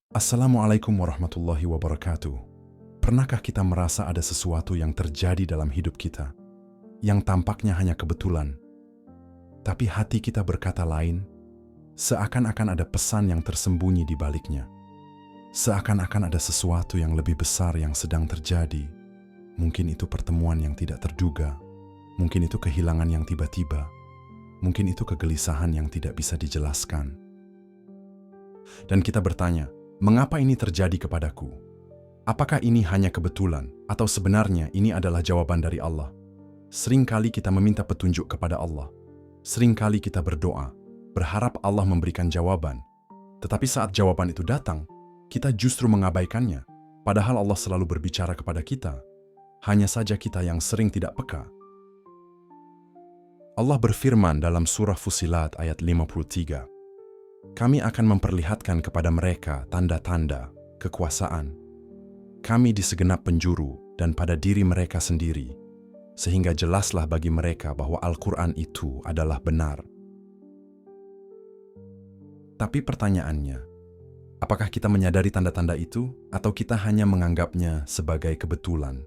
Assalamualaikum warahmatullahi wabarakatuh. Pernahkah kita merasa ada sesuatu yang terjadi dalam hidup kita, yang tampaknya hanya kebetulan, tapi hati kita berkata lain, seakan-akan ada pesan yang tersembunyi di baliknya. Seakan-akan ada sesuatu yang lebih besar yang sedang terjadi. Mungkin itu pertemuan yang tidak terduga, mungkin itu kehilangan yang tiba-tiba, mungkin itu kegelisahan yang tidak bisa dijelaskan. Dan kita bertanya, mengapa ini terjadi kepadaku? Apakah ini hanya kebetulan, atau sebenarnya ini adalah jawaban dari Allah? Seringkali kita meminta petunjuk kepada Allah. Seringkali kita berdoa, berharap Allah memberikan jawaban. Tetapi saat jawaban itu datang, kita justru mengabaikannya, padahal Allah selalu berbicara kepada kita. Hanya saja kita yang sering tidak peka. Allah berfirman dalam surah Fussilat ayat 53, "Kami akan memperlihatkan kepada mereka tanda-tanda kekuasaan Kami di segenap penjuru dan pada diri mereka sendiri, sehingga jelaslah bagi mereka bahwa Al-Quran itu adalah benar." Tapi pertanyaannya, apakah kita menyadari tanda-tanda itu atau kita hanya menganggapnya sebagai kebetulan?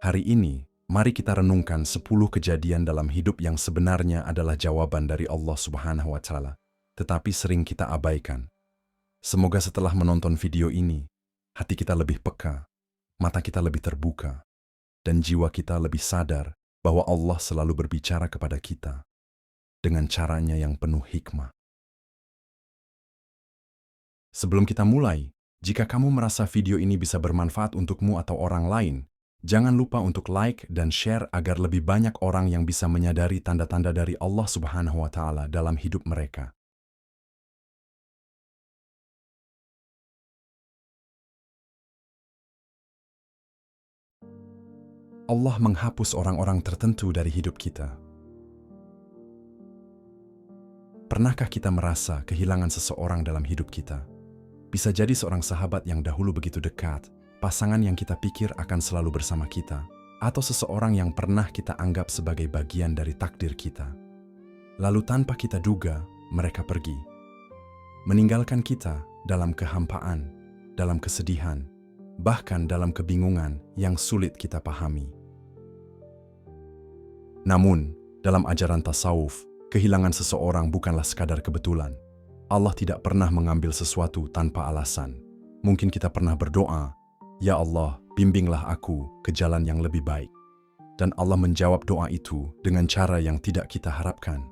Hari ini, mari kita renungkan 10 kejadian dalam hidup yang sebenarnya adalah jawaban dari Allah Subhanahu wa Ta'ala, tetapi sering kita abaikan. Semoga setelah menonton video ini, hati kita lebih peka, mata kita lebih terbuka, dan jiwa kita lebih sadar bahwa Allah selalu berbicara kepada kita dengan caranya yang penuh hikmah. Sebelum kita mulai, jika kamu merasa video ini bisa bermanfaat untukmu atau orang lain, jangan lupa untuk like dan share agar lebih banyak orang yang bisa menyadari tanda-tanda dari Allah Subhanahu wa Ta'ala dalam hidup mereka. Allah menghapus orang-orang tertentu dari hidup kita. Pernahkah kita merasa kehilangan seseorang dalam hidup kita? Bisa jadi seorang sahabat yang dahulu begitu dekat, pasangan yang kita pikir akan selalu bersama kita, atau seseorang yang pernah kita anggap sebagai bagian dari takdir kita. Lalu tanpa kita duga, mereka pergi, meninggalkan kita dalam kehampaan, dalam kesedihan, bahkan dalam kebingungan yang sulit kita pahami. Namun, dalam ajaran tasawuf, kehilangan seseorang bukanlah sekadar kebetulan. Allah tidak pernah mengambil sesuatu tanpa alasan. Mungkin kita pernah berdoa, "Ya Allah, bimbinglah aku ke jalan yang lebih baik." Dan Allah menjawab doa itu dengan cara yang tidak kita harapkan,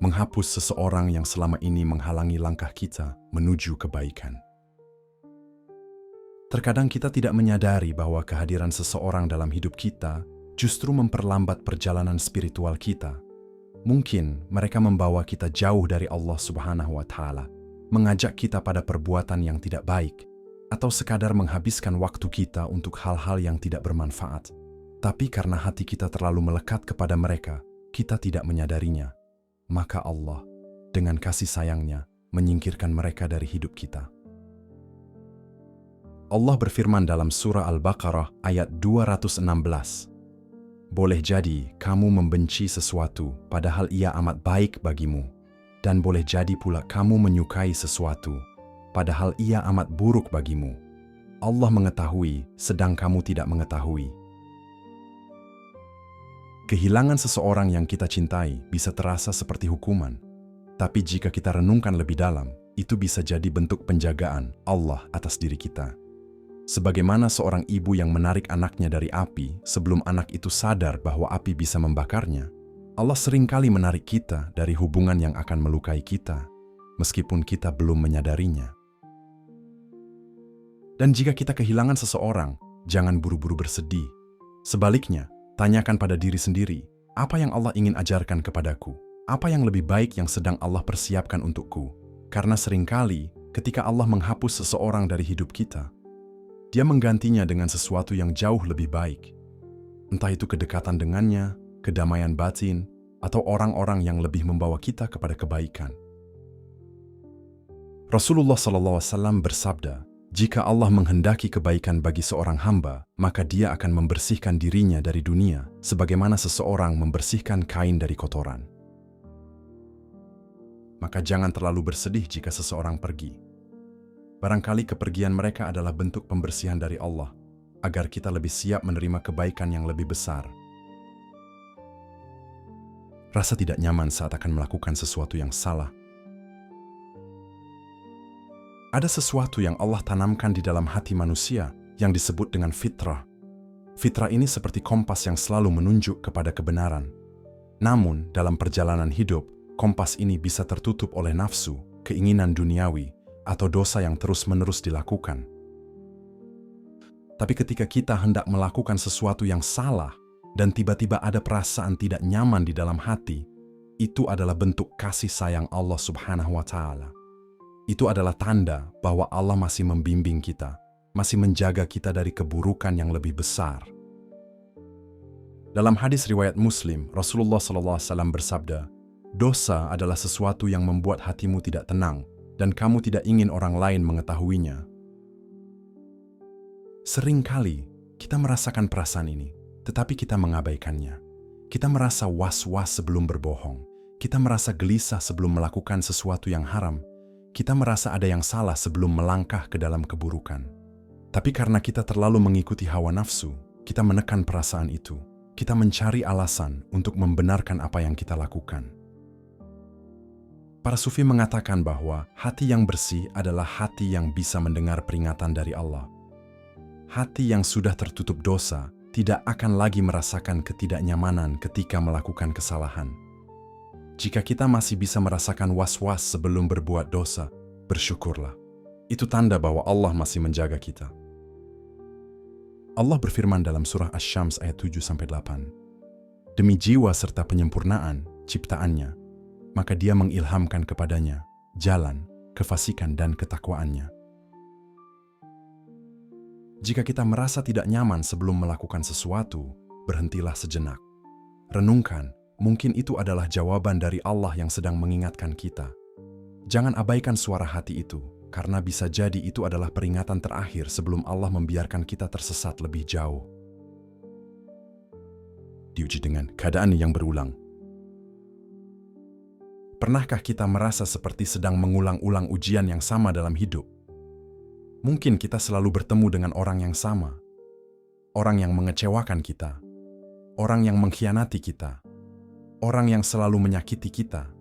menghapus seseorang yang selama ini menghalangi langkah kita menuju kebaikan. Terkadang kita tidak menyadari bahwa kehadiran seseorang dalam hidup kita justru memperlambat perjalanan spiritual kita. Mungkin mereka membawa kita jauh dari Allah Subhanahu wa Ta'ala, mengajak kita pada perbuatan yang tidak baik, atau sekadar menghabiskan waktu kita untuk hal-hal yang tidak bermanfaat. Tapi karena hati kita terlalu melekat kepada mereka, kita tidak menyadarinya. Maka Allah, dengan kasih sayangnya, menyingkirkan mereka dari hidup kita. Allah berfirman dalam surah Al-Baqarah ayat 216, "Boleh jadi kamu membenci sesuatu padahal ia amat baik bagimu, dan boleh jadi pula kamu menyukai sesuatu padahal ia amat buruk bagimu. Allah mengetahui sedang kamu tidak mengetahui." Kehilangan seseorang yang kita cintai bisa terasa seperti hukuman, tapi jika kita renungkan lebih dalam, itu bisa jadi bentuk penjagaan Allah atas diri kita. Sebagaimana seorang ibu yang menarik anaknya dari api sebelum anak itu sadar bahwa api bisa membakarnya, Allah seringkali menarik kita dari hubungan yang akan melukai kita, meskipun kita belum menyadarinya. Dan jika kita kehilangan seseorang, jangan buru-buru bersedih. Sebaliknya, tanyakan pada diri sendiri, apa yang Allah ingin ajarkan kepadaku? Apa yang lebih baik yang sedang Allah persiapkan untukku? Karena seringkali, ketika Allah menghapus seseorang dari hidup kita, Dia menggantinya dengan sesuatu yang jauh lebih baik. Entah itu kedekatan dengannya, kedamaian batin, atau orang-orang yang lebih membawa kita kepada kebaikan. Rasulullah SAW bersabda, "Jika Allah menghendaki kebaikan bagi seorang hamba, maka Dia akan membersihkan dirinya dari dunia, sebagaimana seseorang membersihkan kain dari kotoran." Maka jangan terlalu bersedih jika seseorang pergi. Barangkali kepergian mereka adalah bentuk pembersihan dari Allah, agar kita lebih siap menerima kebaikan yang lebih besar. Rasa tidak nyaman saat akan melakukan sesuatu yang salah. Ada sesuatu yang Allah tanamkan di dalam hati manusia yang disebut dengan fitrah. Fitrah ini seperti kompas yang selalu menunjuk kepada kebenaran. Namun, dalam perjalanan hidup, kompas ini bisa tertutup oleh nafsu, keinginan duniawi, atau dosa yang terus-menerus dilakukan. Tapi ketika kita hendak melakukan sesuatu yang salah dan tiba-tiba ada perasaan tidak nyaman di dalam hati, itu adalah bentuk kasih sayang Allah Subhanahu wa Ta'ala. Itu adalah tanda bahwa Allah masih membimbing kita, masih menjaga kita dari keburukan yang lebih besar. Dalam hadis riwayat Muslim, Rasulullah SAW bersabda, "Dosa adalah sesuatu yang membuat hatimu tidak tenang, dan kamu tidak ingin orang lain mengetahuinya." Seringkali kita merasakan perasaan ini, tetapi kita mengabaikannya. Kita merasa was-was sebelum berbohong. Kita merasa gelisah sebelum melakukan sesuatu yang haram. Kita merasa ada yang salah sebelum melangkah ke dalam keburukan. Tapi karena kita terlalu mengikuti hawa nafsu, kita menekan perasaan itu. Kita mencari alasan untuk membenarkan apa yang kita lakukan. Para sufi mengatakan bahwa hati yang bersih adalah hati yang bisa mendengar peringatan dari Allah. Hati yang sudah tertutup dosa tidak akan lagi merasakan ketidaknyamanan ketika melakukan kesalahan. Jika kita masih bisa merasakan was-was sebelum berbuat dosa, bersyukurlah. Itu tanda bahwa Allah masih menjaga kita. Allah berfirman dalam surah Asy-Syams ayat 7-8. Demi jiwa serta penyempurnaan ciptaannya, maka Dia mengilhamkan kepadanya jalan, kefasikan dan ketakwaannya. Jika kita merasa tidak nyaman sebelum melakukan sesuatu, berhentilah sejenak. Renungkan, mungkin itu adalah jawaban dari Allah yang sedang mengingatkan kita. Jangan abaikan suara hati itu, karena bisa jadi itu adalah peringatan terakhir sebelum Allah membiarkan kita tersesat lebih jauh. Diuji dengan keadaan yang berulang. Pernahkah kita merasa seperti sedang mengulang-ulang ujian yang sama dalam hidup? Mungkin kita selalu bertemu dengan orang yang sama, orang yang mengecewakan kita, orang yang mengkhianati kita, orang yang selalu menyakiti kita,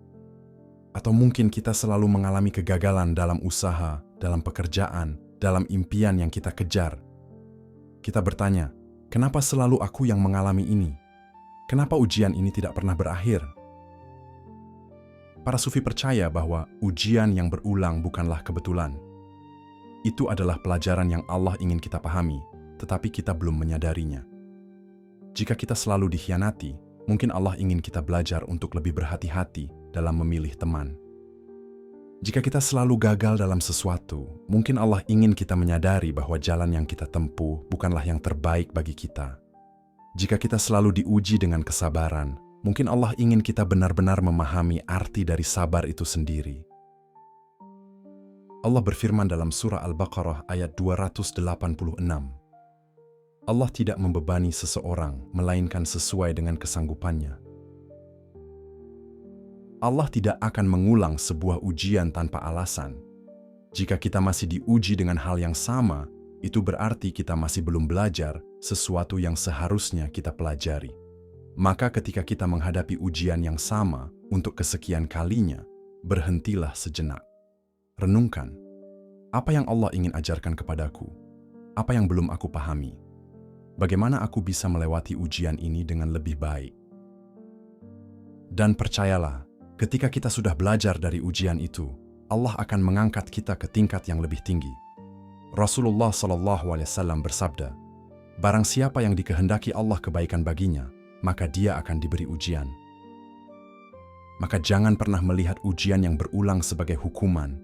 atau mungkin kita selalu mengalami kegagalan dalam usaha, dalam pekerjaan, dalam impian yang kita kejar. Kita bertanya, kenapa selalu aku yang mengalami ini? Kenapa ujian ini tidak pernah berakhir? Para sufi percaya bahwa ujian yang berulang bukanlah kebetulan. Itu adalah pelajaran yang Allah ingin kita pahami, tetapi kita belum menyadarinya. Jika kita selalu dikhianati, mungkin Allah ingin kita belajar untuk lebih berhati-hati dalam memilih teman. Jika kita selalu gagal dalam sesuatu, mungkin Allah ingin kita menyadari bahwa jalan yang kita tempuh bukanlah yang terbaik bagi kita. Jika kita selalu diuji dengan kesabaran, mungkin Allah ingin kita benar-benar memahami arti dari sabar itu sendiri. Allah berfirman dalam surah Al-Baqarah ayat 286. Allah tidak membebani seseorang, melainkan sesuai dengan kesanggupannya. Allah tidak akan mengulang sebuah ujian tanpa alasan. Jika kita masih diuji dengan hal yang sama, itu berarti kita masih belum belajar sesuatu yang seharusnya kita pelajari. Maka ketika kita menghadapi ujian yang sama untuk kesekian kalinya, berhentilah sejenak. Renungkan, apa yang Allah ingin ajarkan kepadaku? Apa yang belum aku pahami? Bagaimana aku bisa melewati ujian ini dengan lebih baik? Dan percayalah, ketika kita sudah belajar dari ujian itu, Allah akan mengangkat kita ke tingkat yang lebih tinggi. Rasulullah SAW bersabda, "Barang siapa yang dikehendaki Allah kebaikan baginya, maka dia akan diberi ujian." Maka jangan pernah melihat ujian yang berulang sebagai hukuman,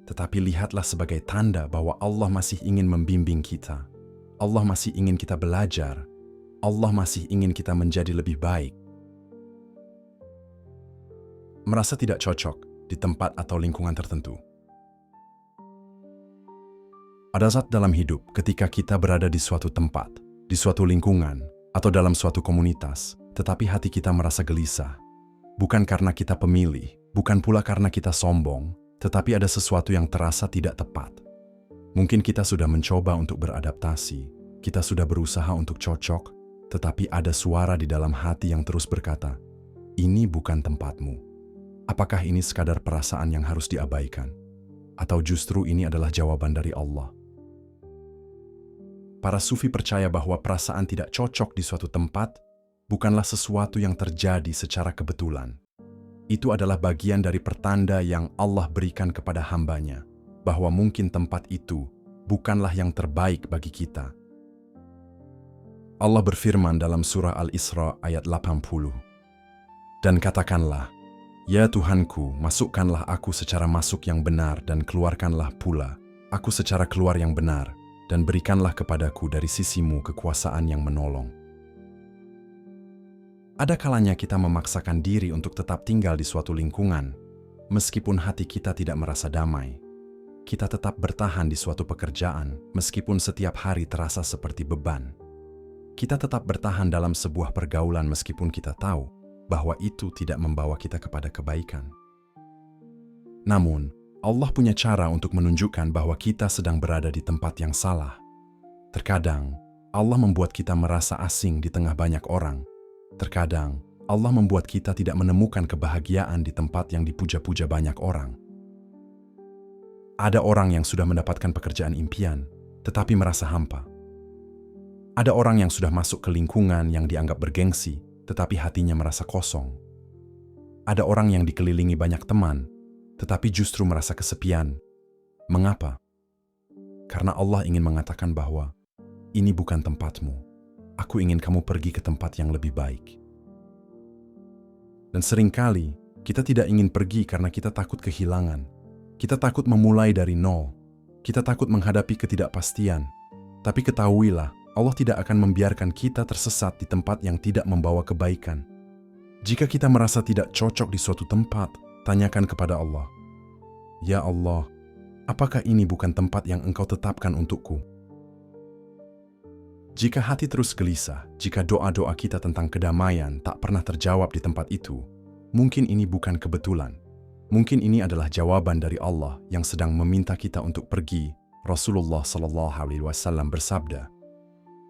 tetapi lihatlah sebagai tanda bahwa Allah masih ingin membimbing kita. Allah masih ingin kita belajar. Allah masih ingin kita menjadi lebih baik. Merasa tidak cocok di tempat atau lingkungan tertentu. Ada saat dalam hidup ketika kita berada di suatu tempat, di suatu lingkungan, atau dalam suatu komunitas, tetapi hati kita merasa gelisah. Bukan karena kita pemilih, bukan pula karena kita sombong, tetapi ada sesuatu yang terasa tidak tepat. Mungkin kita sudah mencoba untuk beradaptasi, kita sudah berusaha untuk cocok, tetapi ada suara di dalam hati yang terus berkata, "Ini bukan tempatmu." Apakah ini sekadar perasaan yang harus diabaikan? Atau justru ini adalah jawaban dari Allah? Para sufi percaya bahwa perasaan tidak cocok di suatu tempat bukanlah sesuatu yang terjadi secara kebetulan. Itu adalah bagian dari pertanda yang Allah berikan kepada hambanya, bahwa mungkin tempat itu bukanlah yang terbaik bagi kita. Allah berfirman dalam surah Al-Isra ayat 80, "Dan katakanlah, ya Tuhanku, masukkanlah aku secara masuk yang benar dan keluarkanlah pula aku secara keluar yang benar, dan berikanlah kepadaku dari sisimu kekuasaan yang menolong." Ada kalanya kita memaksakan diri untuk tetap tinggal di suatu lingkungan, meskipun hati kita tidak merasa damai. Kita tetap bertahan di suatu pekerjaan, meskipun setiap hari terasa seperti beban. Kita tetap bertahan dalam sebuah pergaulan meskipun kita tahu bahwa itu tidak membawa kita kepada kebaikan. Namun, Allah punya cara untuk menunjukkan bahwa kita sedang berada di tempat yang salah. Terkadang, Allah membuat kita merasa asing di tengah banyak orang. Terkadang, Allah membuat kita tidak menemukan kebahagiaan di tempat yang dipuja-puja banyak orang. Ada orang yang sudah mendapatkan pekerjaan impian, tetapi merasa hampa. Ada orang yang sudah masuk ke lingkungan yang dianggap bergengsi, tetapi hatinya merasa kosong. Ada orang yang dikelilingi banyak teman, tetapi justru merasa kesepian. Mengapa? Karena Allah ingin mengatakan bahwa ini bukan tempatmu. Aku ingin kamu pergi ke tempat yang lebih baik. Dan seringkali kita tidak ingin pergi karena kita takut kehilangan. Kita takut memulai dari nol. Kita takut menghadapi ketidakpastian. Tapi ketahuilah, Allah tidak akan membiarkan kita tersesat di tempat yang tidak membawa kebaikan. Jika kita merasa tidak cocok di suatu tempat, tanyakan kepada Allah, "Ya Allah, apakah ini bukan tempat yang Engkau tetapkan untukku?" Jika hati terus gelisah, jika doa-doa kita tentang kedamaian tak pernah terjawab di tempat itu, mungkin ini bukan kebetulan. Mungkin ini adalah jawaban dari Allah yang sedang meminta kita untuk pergi. Rasulullah SAW bersabda,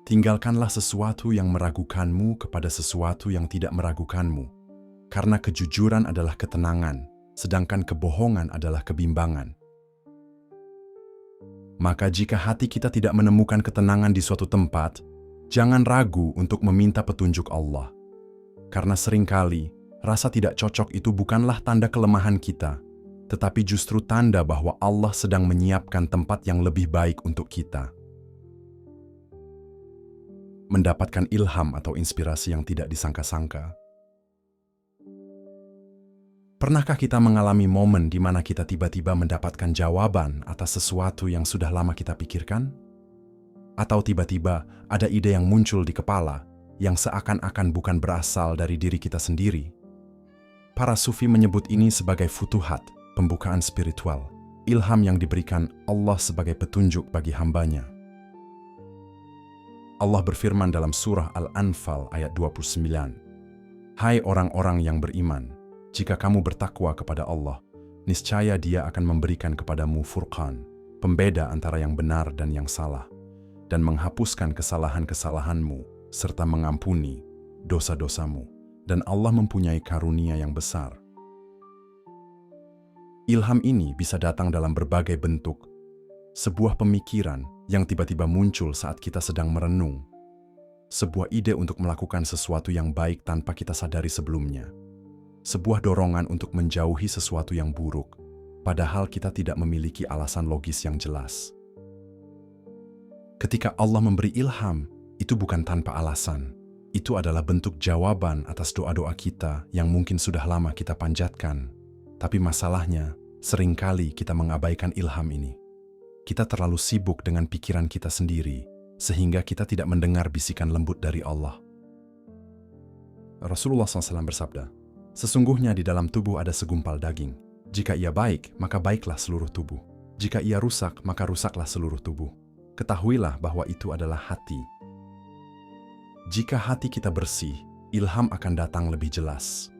"Tinggalkanlah sesuatu yang meragukanmu kepada sesuatu yang tidak meragukanmu. Karena kejujuran adalah ketenangan, sedangkan kebohongan adalah kebimbangan." Maka jika hati kita tidak menemukan ketenangan di suatu tempat, jangan ragu untuk meminta petunjuk Allah. Karena seringkali, rasa tidak cocok itu bukanlah tanda kelemahan kita, tetapi justru tanda bahwa Allah sedang menyiapkan tempat yang lebih baik untuk kita. Mendapatkan ilham atau inspirasi yang tidak disangka-sangka. Pernahkah kita mengalami momen di mana kita tiba-tiba mendapatkan jawaban atas sesuatu yang sudah lama kita pikirkan? Atau tiba-tiba ada ide yang muncul di kepala yang seakan-akan bukan berasal dari diri kita sendiri? Para sufi menyebut ini sebagai futuhat, pembukaan spiritual, ilham yang diberikan Allah sebagai petunjuk bagi hambanya. Allah berfirman dalam surah Al-Anfal ayat 29, "Hai orang-orang yang beriman, jika kamu bertakwa kepada Allah, niscaya Dia akan memberikan kepadamu Furqan, pembeda antara yang benar dan yang salah, dan menghapuskan kesalahan-kesalahanmu, serta mengampuni dosa-dosamu, dan Allah mempunyai karunia yang besar." Ilham ini bisa datang dalam berbagai bentuk. Sebuah pemikiran yang tiba-tiba muncul saat kita sedang merenung. Sebuah ide untuk melakukan sesuatu yang baik tanpa kita sadari sebelumnya. Sebuah dorongan untuk menjauhi sesuatu yang buruk, padahal kita tidak memiliki alasan logis yang jelas. Ketika Allah memberi ilham, itu bukan tanpa alasan. Itu adalah bentuk jawaban atas doa-doa kita yang mungkin sudah lama kita panjatkan. Tapi masalahnya, seringkali kita mengabaikan ilham ini. Kita terlalu sibuk dengan pikiran kita sendiri, sehingga kita tidak mendengar bisikan lembut dari Allah. Rasulullah SAW bersabda, "Sesungguhnya di dalam tubuh ada segumpal daging. Jika ia baik, maka baiklah seluruh tubuh. Jika ia rusak, maka rusaklah seluruh tubuh. Ketahuilah bahwa itu adalah hati. Jika hati kita bersih, ilham akan datang lebih jelas.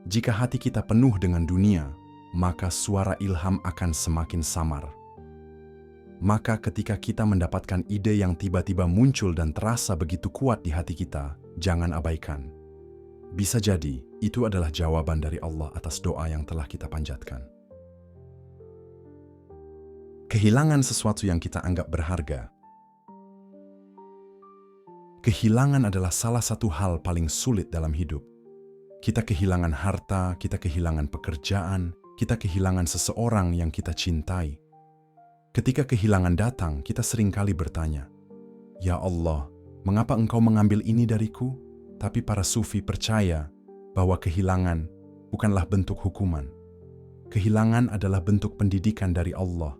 Jika hati kita penuh dengan dunia, maka suara ilham akan semakin samar. Maka ketika kita mendapatkan ide yang tiba-tiba muncul dan terasa begitu kuat di hati kita, jangan abaikan. Bisa jadi, itu adalah jawaban dari Allah atas doa yang telah kita panjatkan. Kehilangan sesuatu yang kita anggap berharga. Kehilangan adalah salah satu hal paling sulit dalam hidup. Kita kehilangan harta, kita kehilangan pekerjaan, kita kehilangan seseorang yang kita cintai. Ketika kehilangan datang, kita seringkali bertanya, "Ya Allah, mengapa Engkau mengambil ini dariku?" Tapi para sufi percaya bahwa kehilangan bukanlah bentuk hukuman. Kehilangan adalah bentuk pendidikan dari Allah.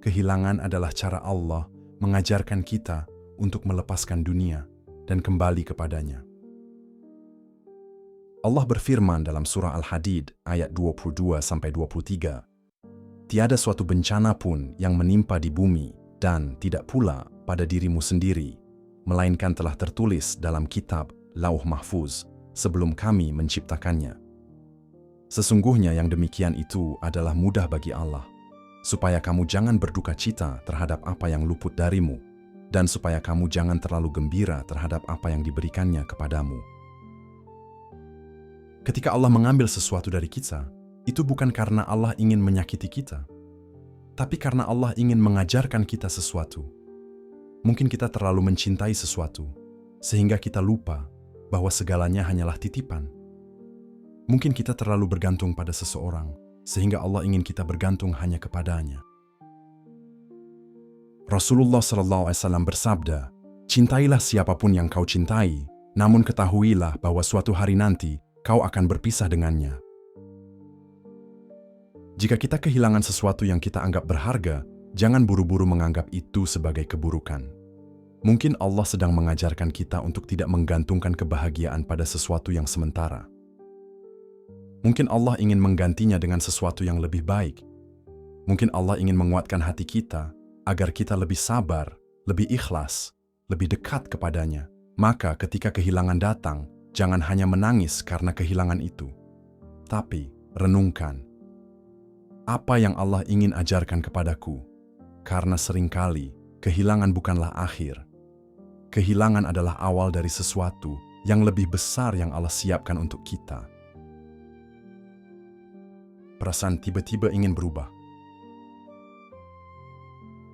Kehilangan adalah cara Allah mengajarkan kita untuk melepaskan dunia dan kembali kepadanya. Allah berfirman dalam surah Al-Hadid ayat 22-23, "Tiada suatu bencana pun yang menimpa di bumi dan tidak pula pada dirimu sendiri, melainkan telah tertulis dalam kitab Lauh Mahfuz sebelum kami menciptakannya. Sesungguhnya yang demikian itu adalah mudah bagi Allah, supaya kamu jangan berduka cita terhadap apa yang luput darimu, dan supaya kamu jangan terlalu gembira terhadap apa yang diberikannya kepadamu." Ketika Allah mengambil sesuatu dari kita, itu bukan karena Allah ingin menyakiti kita, tapi karena Allah ingin mengajarkan kita sesuatu. Mungkin kita terlalu mencintai sesuatu, sehingga kita lupa bahwa segalanya hanyalah titipan. Mungkin kita terlalu bergantung pada seseorang, sehingga Allah ingin kita bergantung hanya kepadanya. Rasulullah SAW bersabda, "Cintailah siapapun yang kau cintai, namun ketahuilah bahwa suatu hari nanti kau akan berpisah dengannya." Jika kita kehilangan sesuatu yang kita anggap berharga, jangan buru-buru menganggap itu sebagai keburukan. Mungkin Allah sedang mengajarkan kita untuk tidak menggantungkan kebahagiaan pada sesuatu yang sementara. Mungkin Allah ingin menggantinya dengan sesuatu yang lebih baik. Mungkin Allah ingin menguatkan hati kita agar kita lebih sabar, lebih ikhlas, lebih dekat kepadanya. Maka ketika kehilangan datang, jangan hanya menangis karena kehilangan itu, tapi renungkan, apa yang Allah ingin ajarkan kepadaku? Karena seringkali kehilangan bukanlah akhir. Kehilangan adalah awal dari sesuatu yang lebih besar yang Allah siapkan untuk kita. Perasaan tiba-tiba ingin berubah.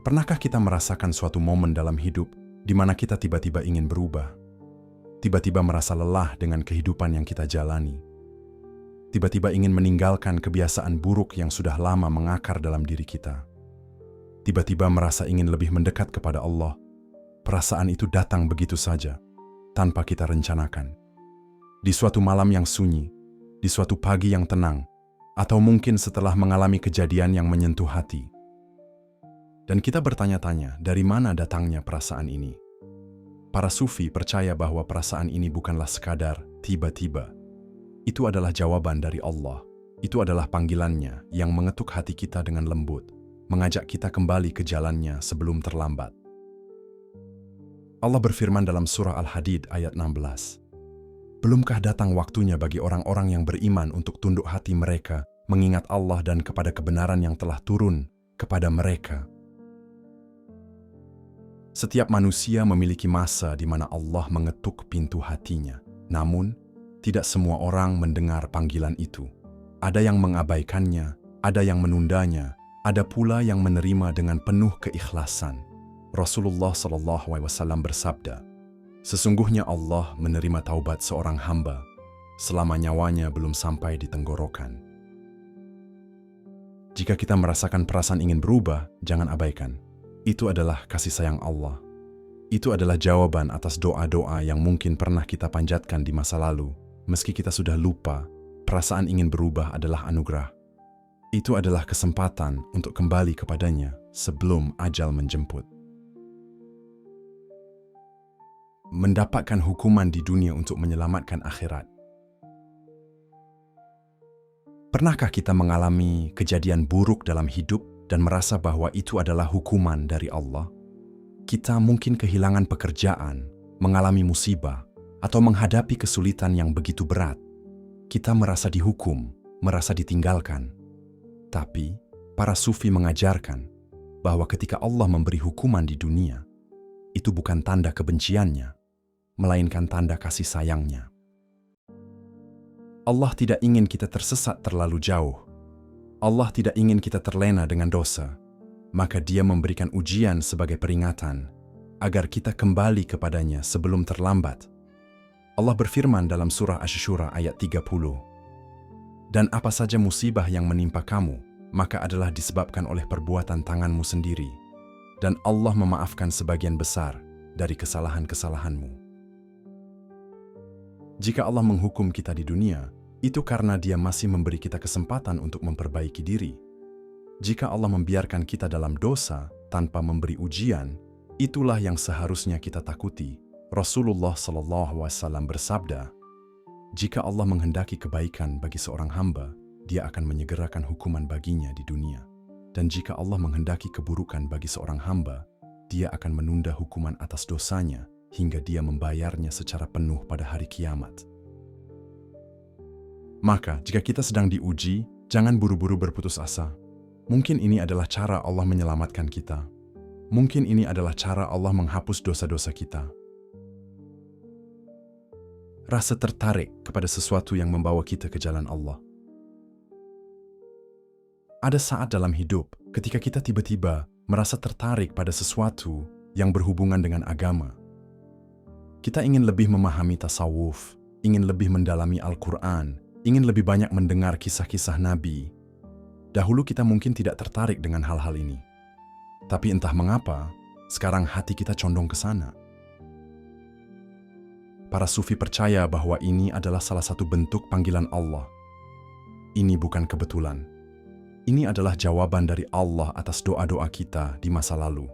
Pernahkah kita merasakan suatu momen dalam hidup di mana kita tiba-tiba ingin berubah? Tiba-tiba merasa lelah dengan kehidupan yang kita jalani. Tiba-tiba ingin meninggalkan kebiasaan buruk yang sudah lama mengakar dalam diri kita. Tiba-tiba merasa ingin lebih mendekat kepada Allah. Perasaan itu datang begitu saja, tanpa kita rencanakan. Di suatu malam yang sunyi, di suatu pagi yang tenang, atau mungkin setelah mengalami kejadian yang menyentuh hati. Dan kita bertanya-tanya, dari mana datangnya perasaan ini? Para sufi percaya bahwa perasaan ini bukanlah sekadar tiba-tiba. Itu adalah jawaban dari Allah. Itu adalah panggilannya yang mengetuk hati kita dengan lembut, mengajak kita kembali ke jalannya sebelum terlambat. Allah berfirman dalam surah Al-Hadid ayat 16, "Belumkah datang waktunya bagi orang-orang yang beriman untuk tunduk hati mereka, mengingat Allah dan kepada kebenaran yang telah turun kepada mereka?" Setiap manusia memiliki masa di mana Allah mengetuk pintu hatinya. Namun, tidak semua orang mendengar panggilan itu. Ada yang mengabaikannya, ada yang menundanya, ada pula yang menerima dengan penuh keikhlasan. Rasulullah SAW bersabda, "Sesungguhnya Allah menerima taubat seorang hamba selama nyawanya belum sampai di tenggorokan." Jika kita merasakan perasaan ingin berubah, jangan abaikan. Itu adalah kasih sayang Allah. Itu adalah jawaban atas doa-doa yang mungkin pernah kita panjatkan di masa lalu. Meski kita sudah lupa, perasaan ingin berubah adalah anugerah. Itu adalah kesempatan untuk kembali kepadanya sebelum ajal menjemput. Mendapatkan hukuman di dunia untuk menyelamatkan akhirat. Pernahkah kita mengalami kejadian buruk dalam hidup dan merasa bahwa itu adalah hukuman dari Allah? Kita mungkin kehilangan pekerjaan, mengalami musibah, atau menghadapi kesulitan yang begitu berat. Kita merasa dihukum, merasa ditinggalkan. Tapi, para sufi mengajarkan, bahwa ketika Allah memberi hukuman di dunia, itu bukan tanda kebenciannya, melainkan tanda kasih sayangnya. Allah tidak ingin kita tersesat terlalu jauh. Allah tidak ingin kita terlena dengan dosa. Maka Dia memberikan ujian sebagai peringatan, agar kita kembali kepadanya sebelum terlambat. Allah berfirman dalam surah Asy-Syura ayat 30, "Dan apa saja musibah yang menimpa kamu, maka adalah disebabkan oleh perbuatan tanganmu sendiri. Dan Allah memaafkan sebagian besar dari kesalahan-kesalahanmu." Jika Allah menghukum kita di dunia, itu karena Dia masih memberi kita kesempatan untuk memperbaiki diri. Jika Allah membiarkan kita dalam dosa tanpa memberi ujian, itulah yang seharusnya kita takuti. Rasulullah SAW bersabda, "Jika Allah menghendaki kebaikan bagi seorang hamba, Dia akan menyegerakan hukuman baginya di dunia. Dan jika Allah menghendaki keburukan bagi seorang hamba, Dia akan menunda hukuman atas dosanya hingga Dia membayarnya secara penuh pada hari kiamat." Maka, jika kita sedang diuji, jangan buru-buru berputus asa. Mungkin ini adalah cara Allah menyelamatkan kita. Mungkin ini adalah cara Allah menghapus dosa-dosa kita. Rasa tertarik kepada sesuatu yang membawa kita ke jalan Allah. Ada saat dalam hidup ketika kita tiba-tiba merasa tertarik pada sesuatu yang berhubungan dengan agama. Kita ingin lebih memahami tasawuf, ingin lebih mendalami Al-Quran, ingin lebih banyak mendengar kisah-kisah Nabi. Dahulu kita mungkin tidak tertarik dengan hal-hal ini. Tapi entah mengapa, sekarang hati kita condong ke sana. Para sufi percaya bahwa ini adalah salah satu bentuk panggilan Allah. Ini bukan kebetulan. Ini adalah jawaban dari Allah atas doa-doa kita di masa lalu.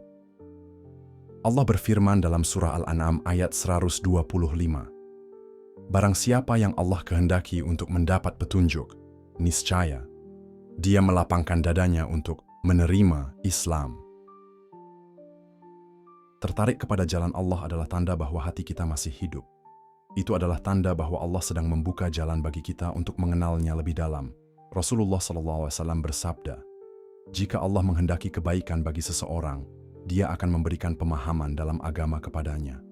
Allah berfirman dalam surah Al-An'am ayat 125. "Barang siapa yang Allah kehendaki untuk mendapat petunjuk, niscaya Dia melapangkan dadanya untuk menerima Islam." Tertarik kepada jalan Allah adalah tanda bahwa hati kita masih hidup. Itu adalah tanda bahwa Allah sedang membuka jalan bagi kita untuk mengenalnya lebih dalam. Rasulullah SAW bersabda, "Jika Allah menghendaki kebaikan bagi seseorang, Dia akan memberikan pemahaman dalam agama kepadanya."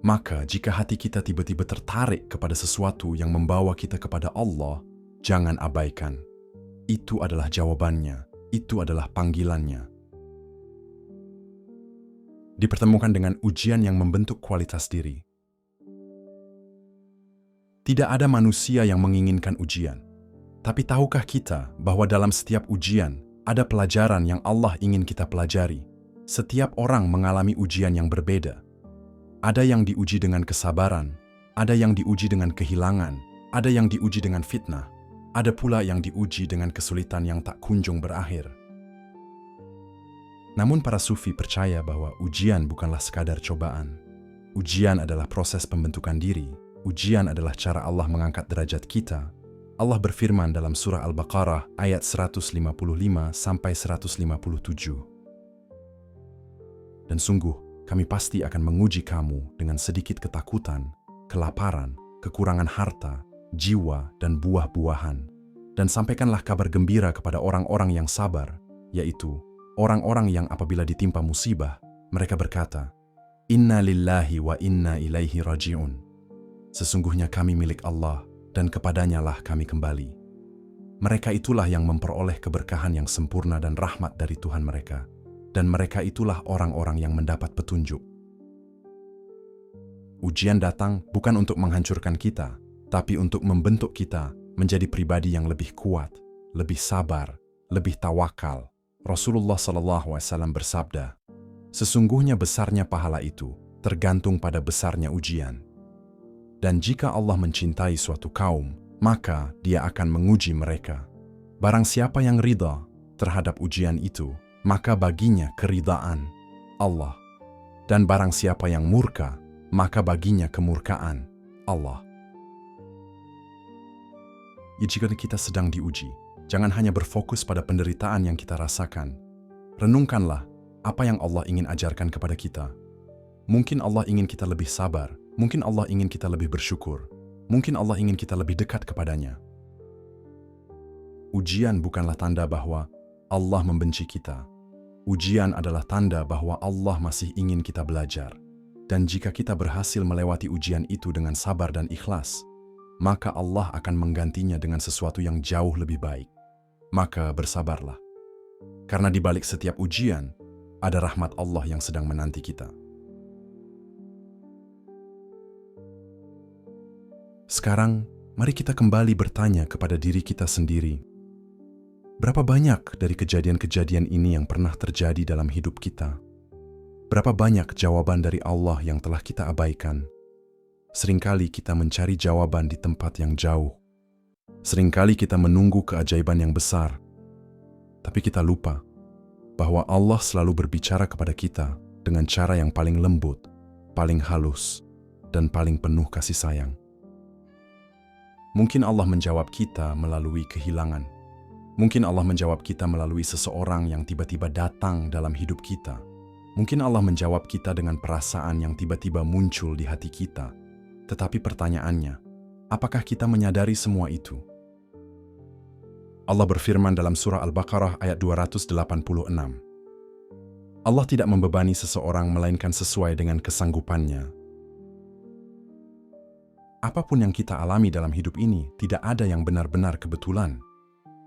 Maka, jika hati kita tiba-tiba tertarik kepada sesuatu yang membawa kita kepada Allah, jangan abaikan. Itu adalah jawabannya, itu adalah panggilannya. Dipertemukan dengan ujian yang membentuk kualitas diri. Tidak ada manusia yang menginginkan ujian. Tapi tahukah kita bahwa dalam setiap ujian, ada pelajaran yang Allah ingin kita pelajari? Setiap orang mengalami ujian yang berbeda. Ada yang diuji dengan kesabaran, ada yang diuji dengan kehilangan, ada yang diuji dengan fitnah, ada pula yang diuji dengan kesulitan yang tak kunjung berakhir. Namun para sufi percaya bahwa ujian bukanlah sekadar cobaan. Ujian adalah proses pembentukan diri. Ujian adalah cara Allah mengangkat derajat kita. Allah berfirman dalam surah Al-Baqarah ayat 155-157. "Dan sungguh, kami pasti akan menguji kamu dengan sedikit ketakutan, kelaparan, kekurangan harta, jiwa, dan buah-buahan. Dan sampaikanlah kabar gembira kepada orang-orang yang sabar, yaitu orang-orang yang apabila ditimpa musibah, mereka berkata, 'Inna lillahi wa inna ilaihi raji'un.' Sesungguhnya kami milik Allah, dan kepadanya lah kami kembali. Mereka itulah yang memperoleh keberkahan yang sempurna dan rahmat dari Tuhan mereka, dan mereka itulah orang-orang yang mendapat petunjuk." Ujian datang bukan untuk menghancurkan kita, tapi untuk membentuk kita menjadi pribadi yang lebih kuat, lebih sabar, lebih tawakal. Rasulullah SAW bersabda, "Sesungguhnya besarnya pahala itu tergantung pada besarnya ujian. Dan jika Allah mencintai suatu kaum, maka Dia akan menguji mereka. Barang siapa yang ridha terhadap ujian itu, maka baginya keridhaan Allah. Dan barang siapa yang murka, maka baginya kemurkaan Allah." Jika kita sedang diuji, jangan hanya berfokus pada penderitaan yang kita rasakan. Renungkanlah apa yang Allah ingin ajarkan kepada kita. Mungkin Allah ingin kita lebih sabar, mungkin Allah ingin kita lebih bersyukur, mungkin Allah ingin kita lebih dekat kepadanya. Ujian bukanlah tanda bahwa Allah membenci kita. Ujian adalah tanda bahwa Allah masih ingin kita belajar. Dan jika kita berhasil melewati ujian itu dengan sabar dan ikhlas, maka Allah akan menggantinya dengan sesuatu yang jauh lebih baik. Maka bersabarlah. Karena di balik setiap ujian, ada rahmat Allah yang sedang menanti kita. Sekarang, mari kita kembali bertanya kepada diri kita sendiri. Berapa banyak dari kejadian-kejadian ini yang pernah terjadi dalam hidup kita? Berapa banyak jawaban dari Allah yang telah kita abaikan? Seringkali kita mencari jawaban di tempat yang jauh. Seringkali kita menunggu keajaiban yang besar. Tapi kita lupa bahwa Allah selalu berbicara kepada kita dengan cara yang paling lembut, paling halus, dan paling penuh kasih sayang. Mungkin Allah menjawab kita melalui kehilangan. Mungkin Allah menjawab kita melalui seseorang yang tiba-tiba datang dalam hidup kita. Mungkin Allah menjawab kita dengan perasaan yang tiba-tiba muncul di hati kita. Tetapi pertanyaannya, apakah kita menyadari semua itu? Allah berfirman dalam surah Al-Baqarah ayat 286. Allah tidak membebani seseorang melainkan sesuai dengan kesanggupannya. Apapun yang kita alami dalam hidup ini, tidak ada yang benar-benar kebetulan.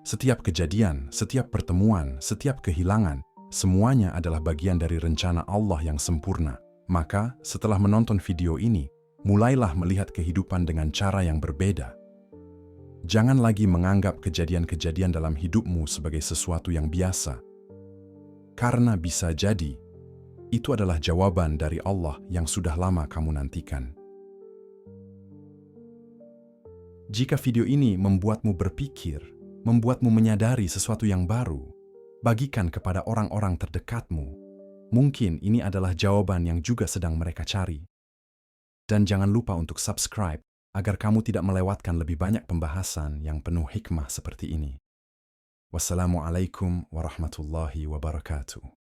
Setiap kejadian, setiap pertemuan, setiap kehilangan, semuanya adalah bagian dari rencana Allah yang sempurna. Maka, setelah menonton video ini, mulailah melihat kehidupan dengan cara yang berbeda. Jangan lagi menganggap kejadian-kejadian dalam hidupmu sebagai sesuatu yang biasa. Karena bisa jadi, itu adalah jawaban dari Allah yang sudah lama kamu nantikan. Jika video ini membuatmu berpikir, membuatmu menyadari sesuatu yang baru, bagikan kepada orang-orang terdekatmu. Mungkin ini adalah jawaban yang juga sedang mereka cari. Dan jangan lupa untuk subscribe agar kamu tidak melewatkan lebih banyak pembahasan yang penuh hikmah seperti ini. Wassalamualaikum warahmatullahi wabarakatuh.